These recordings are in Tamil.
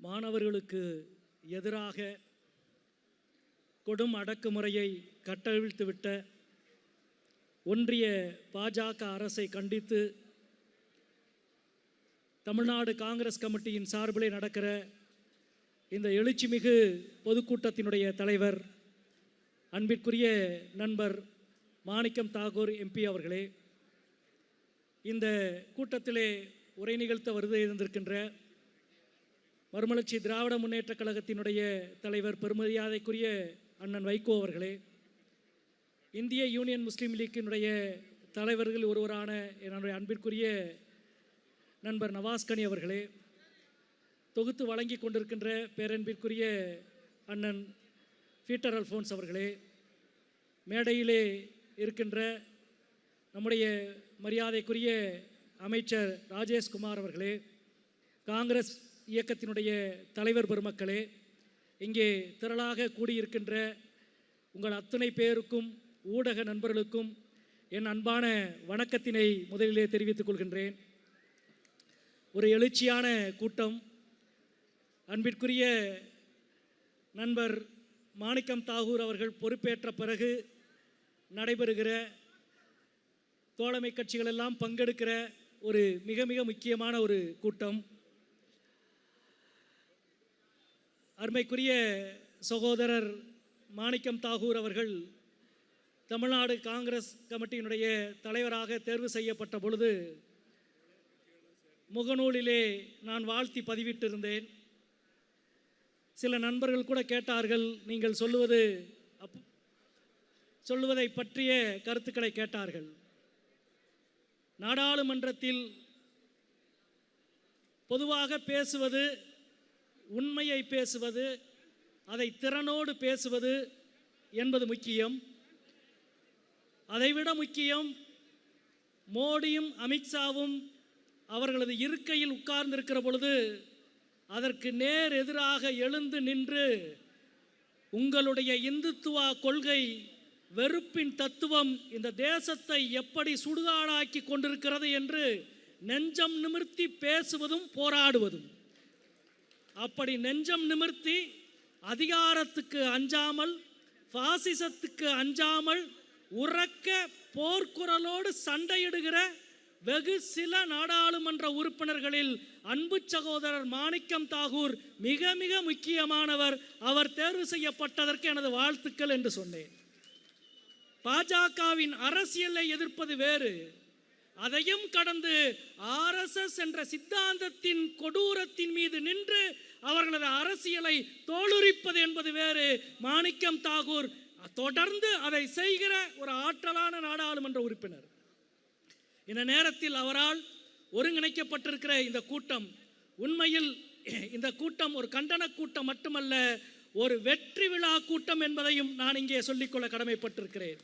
மாணவர்களுக்கு எதிராக கொடும் அடக்குமுறையை கட்டவிழ்த்துவிட்ட ஒன்றிய பாஜக அரசை கண்டித்து தமிழ்நாடு காங்கிரஸ் கமிட்டியின் சார்பிலே நடக்கிற இந்த எழுச்சிமிகு பொதுக்கூட்டத்தினுடைய தலைவர் அன்பிற்குரிய நண்பர் மாணிக்கம் தாகூர் எம்பி அவர்களே, இந்த கூட்டத்திலே உரை நிகழ்த்த வருகை இருந்திருக்கின்ற மறுமலர்ச்சி திராவிட முன்னேற்ற கழகத்தினுடைய தலைவர் பெருமரியாதைக்குரிய அண்ணன் வைகோ அவர்களே, இந்திய யூனியன் முஸ்லீம் லீக்கினுடைய தலைவர்கள் ஒருவரான என்னுடைய அன்பிற்குரிய நண்பர் நவாஸ்கனி அவர்களே, தொகுத்து வழங்கி கொண்டிருக்கின்ற பேரன்பிற்குரிய அண்ணன் பீட்டர் அல்ஃபோன்ஸ் அவர்களே, மேடையிலே இருக்கின்ற நம்முடைய மரியாதைக்குரிய அமைச்சர் ராஜேஷ்குமார் அவர்களே, காங்கிரஸ் இயக்கத்தினுடைய தலைவர் பெருமக்களே, இங்கே திரளாக கூடியிருக்கின்ற உங்கள் அத்தனை பேருக்கும் ஊடக நண்பர்களுக்கும் என் அன்பான வணக்கத்தினை முதலிலே தெரிவித்துக் கொள்கின்றேன். ஒரு எழுச்சியான கூட்டம். அன்பிற்குரிய நண்பர் மாணிக்கம் தாகூர் அவர்கள் பொறுப்பேற்ற பிறகு நடைபெறுகிற தோழமை கட்சிகள் எல்லாம் பங்கெடுக்கிற ஒரு மிக மிக முக்கியமான ஒரு கூட்டம். அருமைக்குரிய சகோதரர் மாணிக்கம் தாகூர் அவர்கள் தமிழ்நாடு காங்கிரஸ் கமிட்டியினுடைய தலைவராக தேர்வு செய்யப்பட்ட பொழுது முகநூலிலே நான் வாழ்த்தி பதிவிட்டிருந்தேன். சில நண்பர்கள் கூட கேட்டார்கள், நீங்கள் சொல்லுவதை பற்றிய கருத்துக்களை கேட்டார்கள். நாடாளுமன்றத்தில் பொதுவாக பேசுவது, உண்மையை பேசுவது, அதை திறனோடு பேசுவது என்பது முக்கியம். அதைவிட முக்கியம், மோடியும் அமித்ஷாவும் அவர்களது இருக்கையில் உட்கார்ந்திருக்கிற பொழுது அதற்கு நேர் எதிராக எழுந்து நின்று உங்களுடைய இந்துத்துவ கொள்கை, வெறுப்பின் தத்துவம் இந்த தேசத்தை எப்படி சுடுகாடாக்கி கொண்டிருக்கிறது என்று நெஞ்சம் நிமிர்த்தி பேசுவதும் போராடுவதும். அப்படி நெஞ்சம் நிமிர்த்தி அதிகாரத்துக்கு அஞ்சாமல், பாசிசத்துக்கு அஞ்சாமல், உறக்க போர்க்குரலோடு சண்டையிடுகிற வெகு சில நாடாளுமன்ற உறுப்பினர்களில் அன்பு சகோதரர் மாணிக்கம் தாகூர் மிக மிக முக்கியமானவர். அவர் தேர்வு செய்யப்பட்டதற்கு எனது வாழ்த்துக்கள் என்று சொன்னேன். பாஜகவின் அரசியலை எதிர்ப்பது வேறு, அதையும் கடந்து ஆர்எஸ்எஸ் என்ற சித்தாந்தத்தின் கொடூரத்தின் மீது நின்று அவர்களது அரசியலை தோலுரிப்பது என்பது வேறு. மாணிக்கம் தாகூர் தொடர்ந்து அதை செய்கிற ஒரு ஆற்றலான நாடாளுமன்ற உறுப்பினர். இந்த நேரத்தில் அவரால் ஒருங்கிணைக்கப்பட்டிருக்கிற இந்த கூட்டம், உண்மையில் இந்த கூட்டம் ஒரு கண்டன கூட்டம் மட்டுமல்ல, ஒரு வெற்றி விழா கூட்டம் என்பதையும் நான் இங்கே சொல்லிக்கொள்ள கடமைப்பட்டிருக்கிறேன்.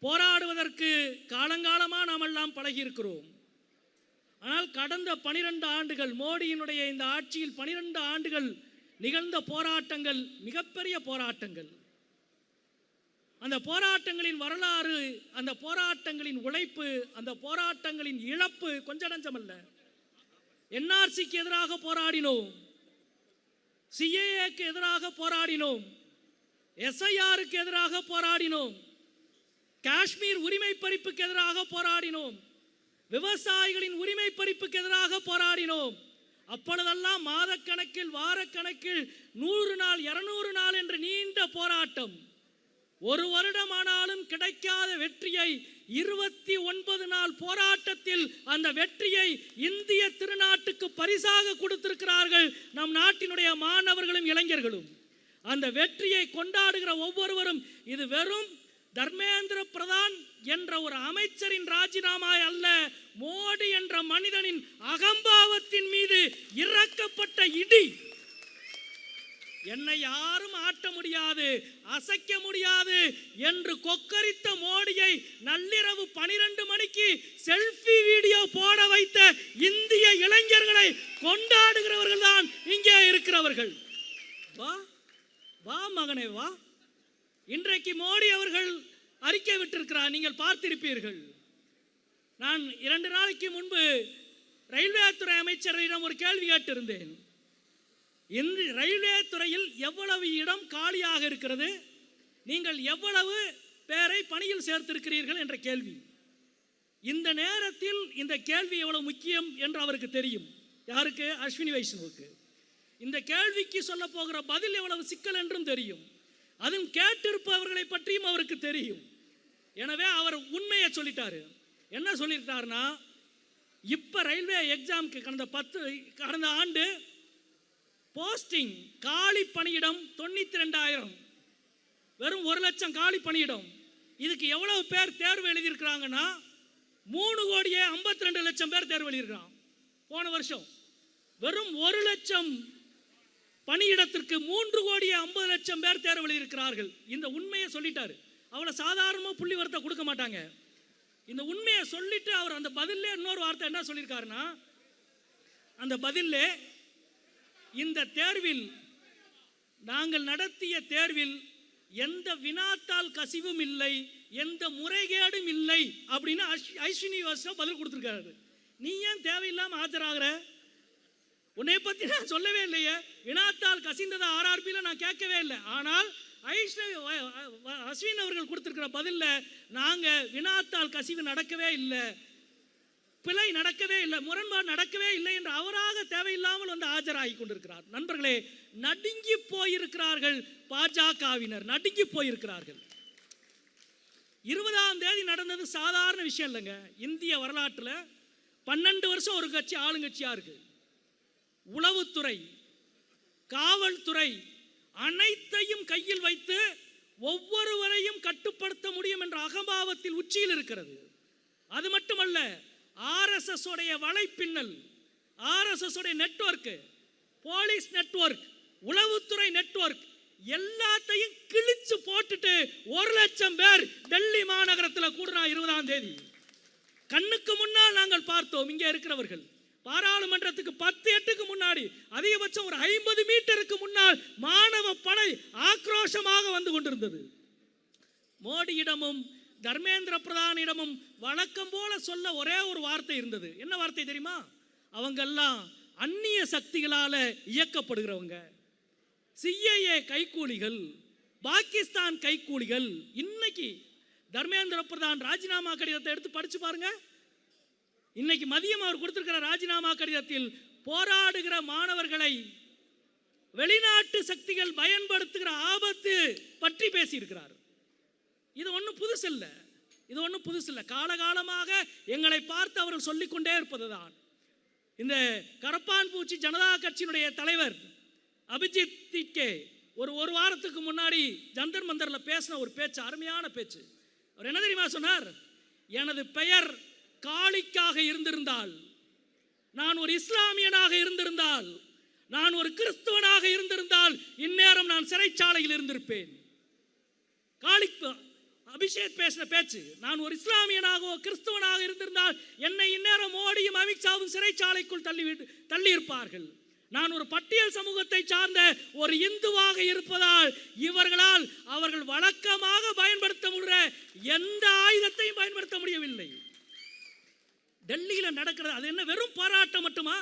போராடுவதற்கு காலங்காலமாக நாம் எல்லாம் பழகியிருக்கிறோம். ஆனால் கடந்த 12 ஆண்டுகள், மோடியினுடைய இந்த ஆட்சியில் 12 ஆண்டுகள் நிகழ்ந்த போராட்டங்கள் மிகப்பெரிய போராட்டங்கள். அந்த போராட்டங்களின் வரலாறு, அந்த போராட்டங்களின் உழைப்பு, அந்த போராட்டங்களின் இழப்பு கொஞ்ச நஞ்சமல்ல. என்ஆர்சிக்கு எதிராக போராடினோம், சிஏஏக்கு எதிராக போராடினோம், எஸ்ஐஆருக்கு எதிராக போராடினோம், காஷ்மீர் உரிமை பறிப்புக்கு எதிராக போராடினோம், விவசாயிகளின் உரிமை பறிப்புக்கு எதிராக போராடினோம். அப்பொழுதெல்லாம் மாதக்கணக்கில், வாரக்கணக்கில், 100 நாள் 200 நாள் என்று நீண்ட போராட்டம். ஒரு வருடமானாலும் கிடைக்காத வெற்றியை 29 நாள் போராட்டத்தில் அந்த வெற்றியை இந்திய திருநாட்டுக்கு பரிசாக கொடுத்திருக்கிறார்கள் நம் நாட்டினுடைய மாணவர்களும் இளைஞர்களும். அந்த வெற்றியை கொண்டாடுகிற ஒவ்வொருவரும் இது வெறும் தர்மேந்திர பிரதான் என்ற ஒரு அமைச்சரின் ராஜினாமா அல்ல, மோடி என்ற மனிதனின் அகம்பாவத்தின் மீது இறக்கப்பட்ட இடி. என்னை யாரும் ஆட்ட முடியாது, அசைக்க முடியாது என்று கொக்கரித்த மோடியை நள்ளிரவு 12 மணிக்கு செல்ஃபி வீடியோ போட வைத்த இந்திய இளைஞர்களை கொண்டாடுகிறவர்கள் தான் இங்கே இருக்கிறவர்கள். வா வா மகனே வா. இன்றைக்கு மோடி அவர்கள் அறிக்கை விட்டிருக்கிறார், நீங்கள் பார்த்திருப்பீர்கள். நான் 2 நாளைக்கு முன்பு ரயில்வே துறை அமைச்சரிடம் ஒரு கேள்வி கேட்டிருந்தேன். இந்த ரயில்வே துறையில் எவ்வளவு இடம் காலியாக இருக்கிறது, நீங்கள் எவ்வளவு பேரை பணியில் சேர்த்திருக்கிறீர்கள் என்ற கேள்வி. இந்த நேரத்தில் இந்த கேள்வி எவ்வளவு முக்கியம் என்று அவருக்கு தெரியும். யாருக்கு? அஸ்வினி வைஷ்ணவுக்கு. இந்த கேள்விக்கு சொல்ல போகிற பதில் எவ்வளவு சிக்கல் என்றும் தெரியும். அதுவும் கேட்டிருப்பவர்களை பற்றியும் அவருக்கு தெரியும். எனவே அவர் உண்மையை சொல்லிட்டாரு. என்ன சொல்லிட்டாருன்னா, இப்போ ரயில்வே எக்ஸாமுக்கு கடந்த ஆண்டு போஸ்டிங் காலி பணியிடம் 92,000, வெறும் 1,00,000 காலி பணியிடம். இதுக்கு எவ்வளவு பேர் தேர்வு எழுதியிருக்கிறாங்கன்னா 3,52,00,000 பேர் தேர்வு எழுதியிருக்கிறான். போன வருஷம் வெறும் 1,00,000 பணியிடத்திற்கு 3,50,00,000 பேர் தேர்வு எழுதியிருக்கிறார்கள். இந்த உண்மையை சொல்லிட்டாரு. அவளை சாதாரணமாக புள்ளி வரத்தை கொடுக்க மாட்டாங்க. இந்த உண்மையை சொல்லிட்டு அவர் அந்த பதிலே இன்னொரு வார்த்தை என்ன சொல்லியிருக்காருன்னா, அந்த பதிலே இந்த தேர்வில், நாங்கள் நடத்திய தேர்வில் எந்த வினாத்தால் கசிவும் இல்லை, எந்த முறைகேடும் இல்லை அப்படின்னு அஸ்வினி வைஷ்ணவ் பதில் கொடுத்துருக்காரு. நீ ஏன் தேவையில்லாமல் ஆஜராகிற? உன்னை பற்றி நான் சொல்லவே இல்லையே. வினாத்தால் கசிந்ததை ஆர்ஆர்பியில் நான் கேட்கவே இல்லை. ஆனால் அஸ்வின் அவர்கள் கொடுத்திருக்கிற பதிலில் நாங்கள் வினாத்தால் கசிவு நடக்கவே இல்லை, பிழை நடக்கவே இல்லை, முரண்பாடு நடக்கவே இல்லை என்று அவராக தேவையில்லாமல் வந்து ஆஜராகி கொண்டிருக்கிறார். நண்பர்களே, நடுங்கி போயிருக்கிறார்கள் பாஜகவினர், நடுங்கி போயிருக்கிறார்கள். 20ஆம் தேதி நடந்தது சாதாரண விஷயம் இல்லைங்க. இந்திய வரலாற்றில் 12 வருஷம் ஒரு கட்சி ஆளுங்கட்சியாக இருக்கு. உளவுத்துறை, காவல்துறை அனைத்தையும் கையில் வைத்து ஒவ்வொருவரையும் கட்டுப்படுத்த முடியும் என்ற அகம்பாவத்தில் உச்சியில் இருக்கிறது. அது மட்டுமல்ல, ஆர்எஸ்எஸ் உடைய வலைப்பின்னல், ஆர்எஸ்எஸ் உடைய நெட்வொர்க், போலீஸ் நெட்வொர்க், உளவுத்துறை நெட்வொர்க் எல்லாத்தையும் கிழிச்சு போட்டுட்டு 1,00,000 பேர் டெல்லி மாநகரத்தில் கூடுனா 20ஆம் தேதி. கண்ணுக்கு முன்னால் நாங்கள் பார்த்தோம். இங்கே இருக்கிறவர்கள் பாராளுமன்றத்துக்கு 10-8க்கு முன்னாடி, அதிகபட்சம் ஒரு 50 மீட்டருக்கு முன்னால் மாணவ படை ஆக்ரோஷமாக வந்து கொண்டிருந்தது. மோடியிடமும் தர்மேந்திர பிரதானிடமும் வழக்கம் போல சொல்ல ஒரே ஒரு வார்த்தை இருந்தது. என்ன வார்த்தை தெரியுமா? அவங்கெல்லாம் அந்நிய சக்திகளால் இயக்கப்படுகிறவங்க, சிஐஏ கைக்கூலிகள், பாகிஸ்தான் கைக்கூலிகள். இன்னைக்கு தர்மேந்திர பிரதான் ராஜினாமா கடிதத்தை எடுத்து படிச்சு பாருங்க. இன்னைக்கு மதியம் அவர் கொடுத்திருக்கிற ராஜினாமா கடிதத்தில் போராடுகிற மாணவர்களை வெளிநாட்டு சக்திகள் பயன்படுத்துகிற ஆபத்து பற்றி பேசியிருக்கிறார். இது ஒன்றும் புதுசு இல்லை, இது ஒன்றும் புதுசு இல்லை. காலகாலமாக எங்களை பார்த்து அவர்கள் சொல்லிக்கொண்டே இருப்பதுதான். இந்த கரப்பான் பூச்சி ஜனதா கட்சியினுடைய தலைவர் அபிஜித் ஒரு வாரத்துக்கு முன்னாடி ஜந்தர் மந்தரில் பேசின ஒரு பேச்சு, அருமையான பேச்சு. அவர் என்ன தெரியுமா சொன்னார்? எனது பெயர் காளிக்காக இருந்திருந்தால், நான் ஒரு இஸ்லாமியனாக இருந்திருந்தால், நான் ஒரு கிறிஸ்துவனாக இருந்திருந்தால் இந்நேரம் நான் சிறைச்சாலையில் இருந்திருப்பேன். அபிஷேக் பேசின பேச்சு. நான் ஒரு இஸ்லாமியனாகவோ கிறிஸ்துவனாக இருந்திருந்தால் என்னை இந்நேரம் மோடியும் அமித்ஷாவும் சிறைச்சாலைக்குள் தள்ளி இருப்பார்கள். நான் ஒரு பட்டியல் சமூகத்தை சார்ந்த ஒரு இந்துவாக இருப்பதால் இவர்களால் அவர்கள் வழக்கமாக பயன்படுத்த முடிகிற எந்த ஆயுதத்தையும் பயன்படுத்த முடியவில்லை. டெல்லியில் நடக்கிறது அது என்ன வெறும் பாராட்டம் மட்டுமா?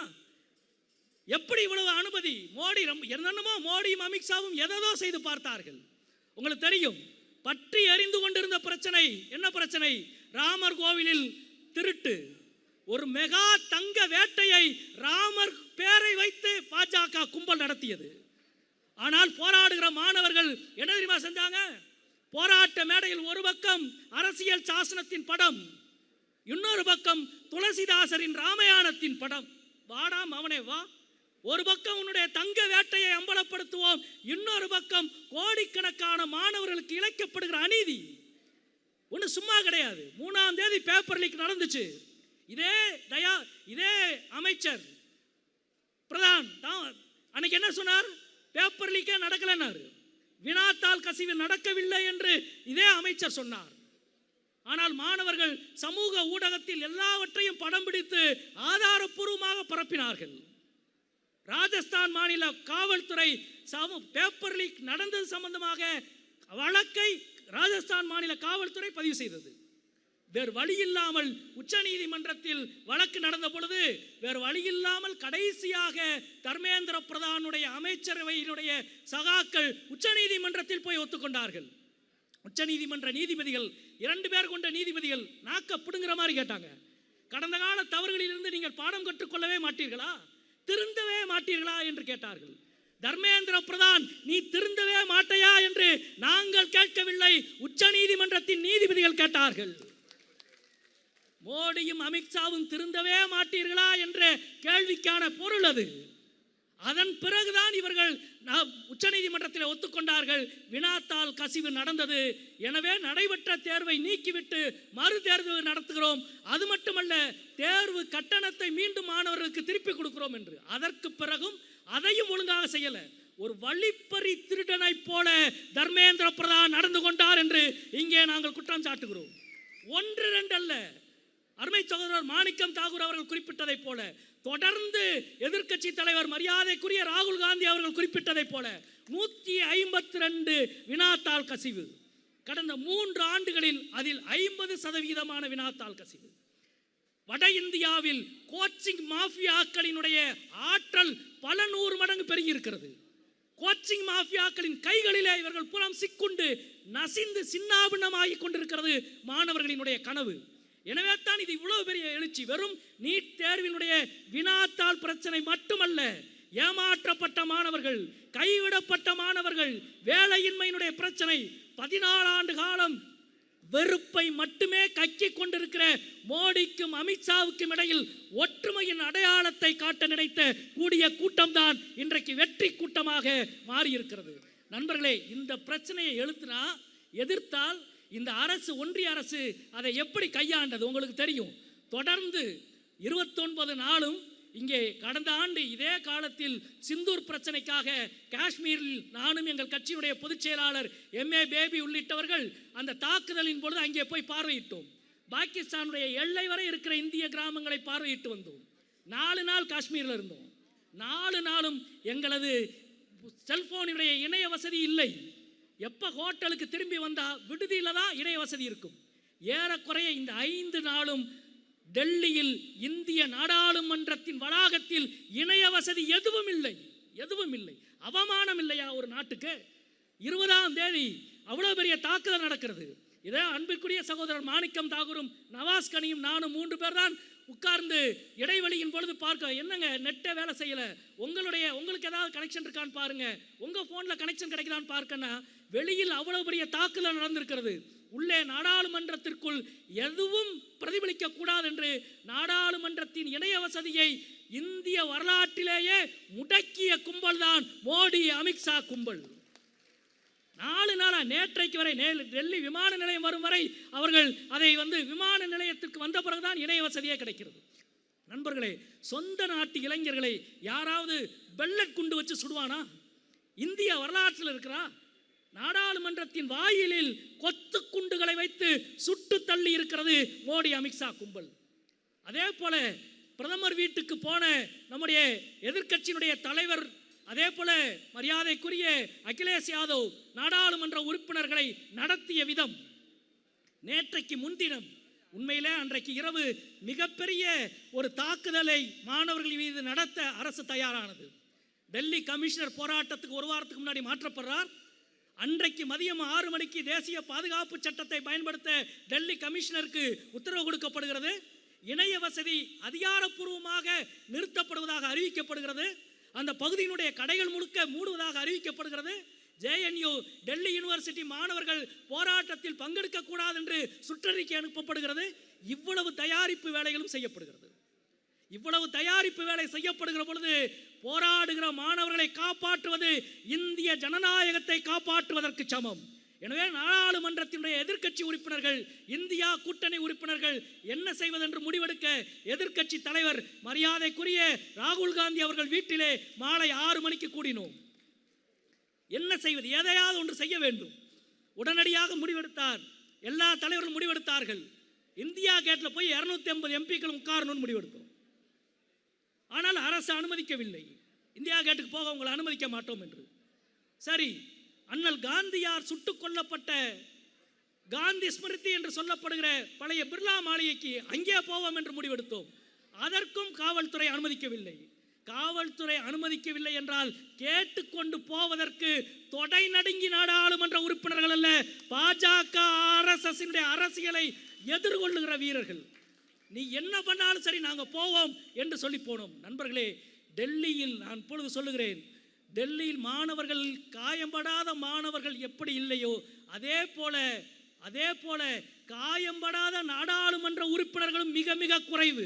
எப்படி இவ்வளவு அனுமதி? மோடி என்னென்னமோ மோடியும் அமித்ஷாவும் எதோ செய்து பார்த்தார்கள். உங்களுக்கு தெரியும், பற்றி எறிந்து கொண்டிருந்த பிரச்சனை என்ன பிரச்சனை? ராமர் கோவிலில் திருட்டு. ஒரு மெகா தங்க வேட்டையை ராமர் பேரை வைத்து பாஜக கும்பல் நடத்தியது. ஆனால் போராடுகிற மாணவர்கள் என்ன தெரியுமா செஞ்சாங்க? போராட்ட மேடையில் ஒரு பக்கம் அரசியல் சாசனத்தின் படம், இன்னொரு பக்கம் துளசிதாசரின் ராமாயணத்தின் படம். வாடாம் அவனே வா. ஒரு பக்கம் உன்னுடைய தங்க வேட்டையை அம்பலப்படுத்துவோம், இன்னொரு பக்கம் கோடிக்கணக்கான மாணவர்களுக்கு இழைக்கப்படுகிற அநீதி. ஒன்று சும்மா கிடையாது. 3ஆம் தேதி பேப்பர் லீக் நடந்துச்சு. இதே அமைச்சர் பிரதான் அன்னைக்கு என்ன சொன்னார்? பேப்பர் லீக்கே நடக்கலைன்னாரு. வினாத்தால் கசிவு நடக்கவில்லை என்று இதே அமைச்சர் சொன்னார். ஆனால் மாணவர்கள் சமூக ஊடகத்தில் எல்லாவற்றையும் படம் பிடித்து ஆதாரப்பூர்வமாக பரப்பினார்கள். ராஜஸ்தான் மாநில காவல்துறை பேப்பர் லீக் நடந்தது சம்பந்தமாக வழக்கை ராஜஸ்தான் மாநில காவல்துறை பதிவு செய்தது. வேறு வழி இல்லாமல் உச்ச நீதிமன்றத்தில் வழக்கு நடந்த பொழுது வேறு வழி இல்லாமல் கடைசியாக தர்மேந்திர பிரதானுடைய அமைச்சரவையினுடைய சகாக்கள் உச்ச நீதிமன்றத்தில் போய் ஒத்துக்கொண்டார்கள். உச்ச நீதிமன்ற நீதிபதிகள் 2 பேர் கொண்ட நீதிபதிகள் நாக்க பிடுங்குற மாதிரி கேட்டாங்க, கடந்த கால தவறுகளிலிருந்து நீங்கள் பாடம் கற்றுக்கொள்ளவே மாட்டீர்களா, திருந்தவே மாட்டீர்களா என்று கேட்டார்கள். தர்மேந்திர பிரதான் நீ திருந்தவே மாட்டையா என்று நாங்கள் கேட்கவில்லை, உச்ச நீதிமன்றத்தின் நீதிபதிகள் கேட்டார்கள். மோடியும் அமித்ஷாவும் திருந்தவே மாட்டீர்களா என்ற கேள்விக்கான பொருள் அது. அதன் பிறகுதான் இவர்கள் உச்ச நீதிமன்றத்தில் ஒத்துக்கொண்டார்கள், வினாத்தாள் கசிவு நடந்தது, எனவே நடைபெற்ற தேர்வை நீக்கிவிட்டு மறு தேர்வு நடத்துகிறோம், அது மட்டுமல்ல தேர்வு கட்டணத்தை மீண்டும் மாணவர்களுக்கு திருப்பி கொடுக்கிறோம் என்று. அதற்கு பிறகும் அதையும் ஒழுங்காக செய்யல. ஒரு வழிப்பறி திருடனை போல தர்மேந்திர பிரதான் நடந்து கொண்டார் என்று இங்கே நாங்கள் குற்றம் சாட்டுகிறோம். 1-2 அல்ல, அருமை சகோதரர் மாணிக்கம் தாகூர் அவர்கள் குறிப்பிட்டதை போல, தொடர்ந்து எதிர்க்கட்சி தலைவர் மரியாதைக்குரிய ராகுல் காந்தி அவர்கள் குறிப்பிட்டதை போல 152 வினாத்தாள் கசிவு கடந்த 3 ஆண்டுகளில், அதில் 50% வினாத்தாள் கசிவு. வட இந்தியாவில் கோச்சிங் மாஃபியாக்களினுடைய ஆற்றல் பல 100 மடங்கு பெருகி இருக்கிறது. கோச்சிங் மாஃபியாக்களின் கைகளிலே இவர்கள் புலம் சிக்குண்டு நசிந்து சின்னாபின்னமாகி கொண்டிருக்கிறது மாணவர்களினுடைய கனவு. எனவே தான் இது இவ்வளவு பெரிய எழுச்சி. வெறும் நீட் தேர்வினுடைய வினாத்தாள் பிரச்சனை மட்டுமல்ல, ஏமாற்றப்பட்ட மாணவர்கள், கைவிடப்பட்ட மாணவர்கள், வேலையின்மையினுடைய பிரச்சனை, 14 ஆண்டு காலம் வெறுப்பை மட்டுமே கக்கி கொண்டிருக்கிற மோடிக்கும் அமித்ஷாவுக்கும் இடையில் ஒற்றுமையின் அடையாளத்தை காட்ட நினைத்த கூடிய கூட்டம்தான் இன்றைக்கு வெற்றி கூட்டமாக மாறியிருக்கிறது. நண்பர்களே, இந்த பிரச்சனையை எதிர்த்தால் இந்த அரசு, ஒன்றிய அரசு அதை எப்படி கையாண்டது உங்களுக்கு தெரியும். தொடர்ந்து 29 நாளும் இங்கே கடந்த ஆண்டு இதே காலத்தில் சிந்தூர் பிரச்சனைக்காக காஷ்மீரில் நானும் எங்கள் கட்சியினுடைய பொதுச் செயலாளர் MA பேபி உள்ளிட்டவர்கள் அந்த தாக்குதலின் பொழுது அங்கே போய் பார்வையிட்டோம். பாகிஸ்தானுடைய எல்லை வரை இருக்கிற இந்திய கிராமங்களை பார்வையிட்டு வந்தோம். 4 நாள் காஷ்மீரில் இருந்தோம். 4 நாளும் எங்களது செல்போனுடைய இணைய வசதி இல்லை. எப்போ ஹோட்டலுக்கு திரும்பி வந்தால் விடுதியில் தான் இணைய வசதி இருக்கும். ஏறக்குறைய இந்த 5 நாளும் டெல்லியில் இந்திய நாடாளுமன்றத்தின் வளாகத்தில் இணைய வசதி எதுவும் இல்லை. அவமானம் இல்லையா ஒரு நாட்டுக்கு? 20ஆம் தேதி அவ்வளோ பெரிய தாக்குதல் நடக்கிறது. இதே அன்பிற்குரிய சகோதரர் மாணிக்கம் தாகூரும் நவாஸ் கனியும் நானும் 3 பேர் தான் உட்கார்ந்து இடைவெளியின் பொழுது பார்க்க, என்னங்க நெட்டை வேலை செய்யலை, உங்களுக்கு ஏதாவது கனெக்ஷன் இருக்கான்னு பாருங்க, உங்கள் ஃபோனில் கனெக்ஷன் கிடைக்குதான்னு பார்க்கன்னா வெளியில் அவ்வளோ பெரிய தாக்குதல் நடந்திருக்கிறது. உள்ளே நாடாளுமன்றத்திற்குள் எதுவும் பிரதிபலிக்க கூடாது என்று நாடாளுமன்றத்தின் இணைய வசதியை இந்திய வரலாற்றிலேயே முடக்கிய கும்பல் தான் மோடி அமித்ஷா கும்பல். 4 நாளா நேற்றைக்கு வரை டெல்லி விமான நிலையம் வரும் வரை அவர்கள் அதை விமான நிலையத்திற்கு வந்த பிறகுதான் இணைய வசதியே கிடைக்கிறது. நண்பர்களே, சொந்த நாட்டு இளைஞர்களை யாராவது பெல்லட் குண்டு வச்சு சுடுவானா? இந்திய வரலாற்றில் இருக்கிறா? நாடாளுமன்றத்தின் வாயிலில் கொத்து குண்டுகளை வைத்து சுட்டு தள்ளி இருக்கிறது மோடி அமித்ஷா கும்பல். அதே போல பிரதமர் வீட்டுக்கு போன நம்முடைய எதிர்க்கட்சியினுடைய தலைவர், அதே போல மரியாதைக்குரிய அகிலேஷ் யாதவ் நாடாளுமன்ற உறுப்பினர்களை நடத்திய விதம், நேற்றைக்கு முன்தினம் உண்மையிலே அன்றைக்கு இரவு மிகப்பெரிய ஒரு தாக்குதலை மாணவர்கள் மீது நடத்த அரசு தயாரானது. டெல்லி கமிஷனர் போராட்டத்துக்கு 1 வாரத்துக்கு முன்னாடி மாற்றப்படுறார். அன்றைக்கு மதியம் 6 மணிக்கு தேசிய பாதுகாப்பு சட்டத்தை பயன்படுத்த டெல்லி கமிஷனருக்கு உத்தரவு கொடுக்கப்படுகிறது. இணைய வசதி அதிகாரப்பூர்வமாக நிறுத்தப்படுவதாக அறிவிக்கப்படுகிறது. அந்த பகுதியினுடைய கடைகள் முழுக்க மூடுவதாக அறிவிக்கப்படுகிறது. JNU டெல்லி யூனிவர்சிட்டி மாணவர்கள் போராட்டத்தில் பங்கெடுக்க கூடாது என்று சுற்றறிக்கை அனுப்பப்படுகிறது. இவ்வளவு தயாரிப்பு வேலைகளும் செய்யப்படுகிறது. இவ்வளவு தயாரிப்பு வேலை செய்யப்படுகிற பொழுது போராடுகிற மாணவர்களை காப்பாற்றுவது இந்திய ஜனநாயகத்தை காப்பாற்றுவதற்கு சமம். எனவே நாடாளுமன்றத்தினுடைய எதிர்க்கட்சி உறுப்பினர்கள், இந்தியா கூட்டணி உறுப்பினர்கள் என்ன செய்வதென்று முடிவெடுக்க எதிர்க்கட்சி தலைவர் மரியாதைக்குரிய ராகுல் காந்தி அவர்கள் வீட்டிலே மாலை 6 மணிக்கு கூடினோம். என்ன செய்வது? எதையாவது ஒன்று செய்ய வேண்டும். உடனடியாக முடிவெடுத்தார். எல்லா தலைவர்களும் முடிவெடுத்தார்கள். இந்தியா கேட்டில் போய் 250 MPக்கள் உட்காரணும்னு முடிவெடுத்தோம். ஆனால் அரசு அனுமதிக்கவில்லை. இந்தியா கேட்டுக்கு போக உங்களை அனுமதிக்க மாட்டோம் என்று. சரி, அண்ணல் காந்தியார் சுட்டுக் கொல்லப்பட்ட காந்தி ஸ்மிருதி என்று சொல்லப்படுகிற பழைய பிர்லா மாளிகைக்கு அங்கே போவோம் என்று முடிவெடுத்தோம். அதற்கும் காவல்துறை அனுமதிக்கவில்லை. காவல்துறை அனுமதிக்கவில்லை என்றால் கேட்டுக்கொண்டு போவதற்கு தொடை நடுங்கி நாடாளுமன்ற உறுப்பினர்கள் அல்ல, பாஜக RSS அரசியலை எதிர்கொள்ளுகிற வீரர்கள். நீ என்ன பண்ணாலும் சரி நாங்க போவோம் என்று சொல்லி போனோம். நண்பர்களே, டெல்லியில் நான் இப்பொழுது சொல்லுகிறேன், டெல்லியில் மாணவர்கள், காயம்படாத மாணவர்கள் எப்படி இல்லையோ அதே போல காயம்படாத நாடாளுமன்ற உறுப்பினர்களும் மிக மிக குறைவு.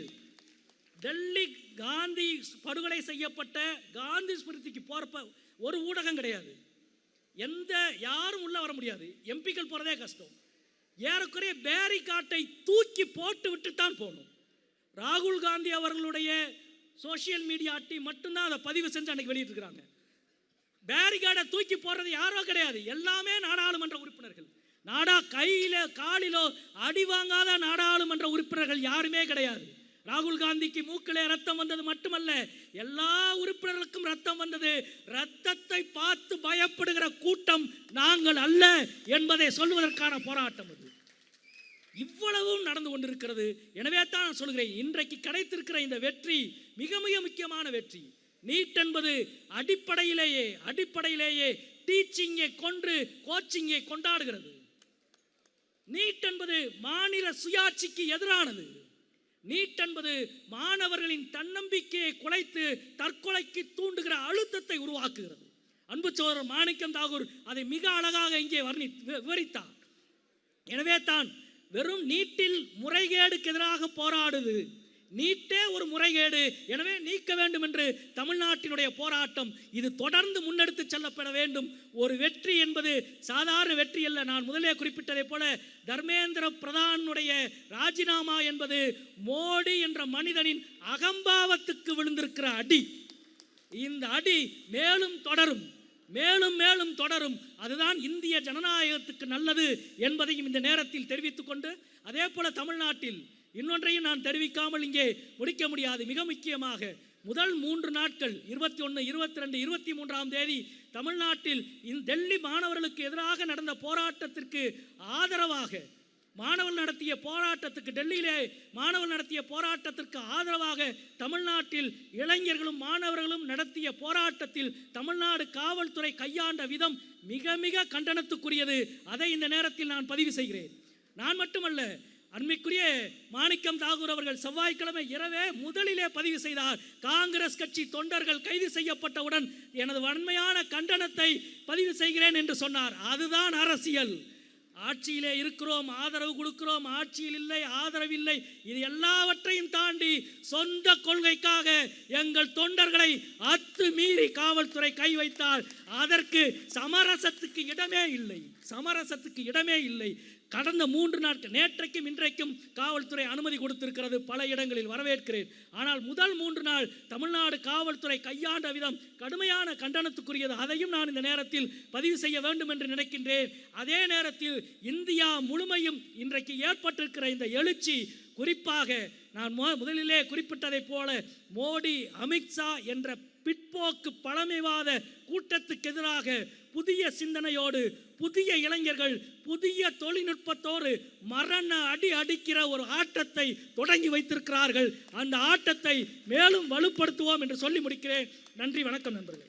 டெல்லி காந்தி படுகொலை செய்யப்பட்ட காந்தி ஸ்மிருதிக்கு போறப்ப ஒரு ஊடகம் கிடையாது, யாரும் உள்ள வர முடியாது, எம்பிக்கள் போறதே கஷ்டம். ஏறக்குறைய பேரிகாட்டை தூக்கி போட்டு விட்டு தான் போகணும். ராகுல் காந்தி அவர்களுடைய சோசியல் மீடியா டீம் மட்டும்தான் அதை பதிவு செஞ்சு அன்னைக்கு வெளியிட்டிருக்கிறாங்க. பேரிகார்டை தூக்கி போடுறது யாரோ கிடையாது, எல்லாமே நாடாளுமன்ற உறுப்பினர்கள். கையில காலிலோ அடி வாங்காத நாடாளுமன்ற உறுப்பினர்கள் யாருமே கிடையாது. ராகுல் காந்திக்கு மூக்கிலே ரத்தம் வந்தது மட்டுமல்ல, எல்லா உறுப்பினர்களுக்கும் ரத்தம் வந்தது. ரத்தத்தை பார்த்து பயப்படுகிற கூட்டம் நாங்கள் அல்ல என்பதை சொல்வதற்கான போராட்டம் அது. இவ்வளவும் நடந்து கொண்டிருக்கிறது. எனவே தான் நான் சொல்கிறேன், இன்றைக்கு கிடைத்திருக்கிற இந்த வெற்றி மிக மிக முக்கியமான வெற்றி. நீட் என்பது அடிப்படையிலேயே டீச்சிங்கை கொன்று கோச்சிங்கை கொண்டாடுகிறது. நீட் என்பது மாநில சுயாட்சிக்கு எதிரானது. நீட் என்பது மாணவர்களின் தன்னம்பிக்கையை குலைத்து தற்கொலைக்கு தூண்டுகிற அழுத்தத்தை உருவாக்குகிறது. அன்பு சகோதரர் மாணிக்கம் தாகூர் அதை மிக அழகாக இங்கே விவரித்தார். எனவே தான் வெறும் நீட்டில் முறைகேடுக்கு எதிராக போராடுது. நீட்டே ஒரு முறைகேடு, எனவே நீக்க வேண்டும் என்று தமிழ்நாட்டினுடைய போராட்டம் இது தொடர்ந்து முன்னெடுத்து செல்லப்பட வேண்டும். ஒரு வெற்றி என்பது சாதாரண வெற்றி அல்ல. நான் முதலே குறிப்பிட்டதை போல தர்மேந்திர பிரதானுடைய ராஜினாமா என்பது மோடி என்ற மனிதனின் அகம்பாவத்துக்கு விழுந்திருக்கிற அடி. இந்த அடி மேலும் தொடரும், மேலும் தொடரும். அதுதான் இந்திய ஜனநாயகத்துக்கு நல்லது என்பதையும் இந்த நேரத்தில் தெரிவித்துக் கொண்டு, அதே போல தமிழ்நாட்டில் இன்னொன்றையும் நான் தெரிவிக்காமல் இங்கே முடிக்க முடியாது. மிக முக்கியமாக முதல் 3 நாட்கள் 21, 22, 23ஆம் தேதி தமிழ்நாட்டில் டெல்லி மாணவர்களுக்கு எதிராக நடந்த போராட்டத்திற்கு ஆதரவாக மாணவர்கள் நடத்திய போராட்டத்துக்கு, டெல்லியிலே மாணவர்கள் நடத்திய போராட்டத்திற்கு ஆதரவாக தமிழ்நாட்டில் இளைஞர்களும் மாணவர்களும் நடத்திய போராட்டத்தில் தமிழ்நாடு காவல்துறை கையாண்ட விதம் மிக மிக கண்டனத்துக்குரியது. அதை இந்த நேரத்தில் நான் பதிவு செய்கிறேன். நான் மட்டுமல்ல, அன்மைக்குரிய மாணிக்கம் தாகூர் அவர்கள் செவ்வாய்க்கிழமை இரவே முதலிலே பதிவு செய்தார். காங்கிரஸ் கட்சி தொண்டர்கள் கைது செய்யப்பட்டவுடன் எனது வன்மையான கண்டனத்தை பதிவு செய்கிறேன் என்று சொன்னார். அதுதான் அரசியல். ஆட்சியிலே இருக்கிறோம், ஆதரவு கொடுக்கிறோம், ஆட்சியில் இல்லை, ஆதரவில்லை, இது எல்லாவற்றையும் தாண்டி சொந்த கொள்கைக்காக எங்கள் தொண்டர்களை அத்துமீறி காவல்துறை கை வைத்தால் அதற்கு சமரசத்துக்கு இடமே இல்லை. கடந்த 3 நாட்கள், நேற்றைக்கும் இன்றைக்கும் காவல்துறை அனுமதி கொடுத்திருக்கிறது, பல இடங்களில் வரவேற்கிறேன். ஆனால் முதல் 3 நாள் தமிழ்நாடு காவல்துறை கையாண்ட விதம் கடுமையான கண்டனத்துக்குரியது. அதையும் நான் இந்த நேரத்தில் பதிவு செய்ய வேண்டும் என்று நினைக்கின்றேன். அதே நேரத்தில் இந்தியா முழுமையும் இன்றைக்கு ஏற்பட்டிருக்கிற இந்த எழுச்சி, குறிப்பாக நான் முதலிலே குறிப்பிட்டதை போல மோடி, அமித்ஷா என்ற பிற்போக்கு பழமைவாத கூட்டத்துக்கு எதிராக புதிய சிந்தனையோடு புதிய இளைஞர்கள் புதிய தொழில்நுட்பத்தோடு மரண அடிக்கிற ஒரு ஆட்டத்தை தொடங்கி வைத்திருக்கிறார்கள். அந்த ஆட்டத்தை மேலும் வலுப்படுத்துவோம் என்று சொல்லி முடிக்கிறேன். நன்றி, வணக்கம் நண்பர்களே.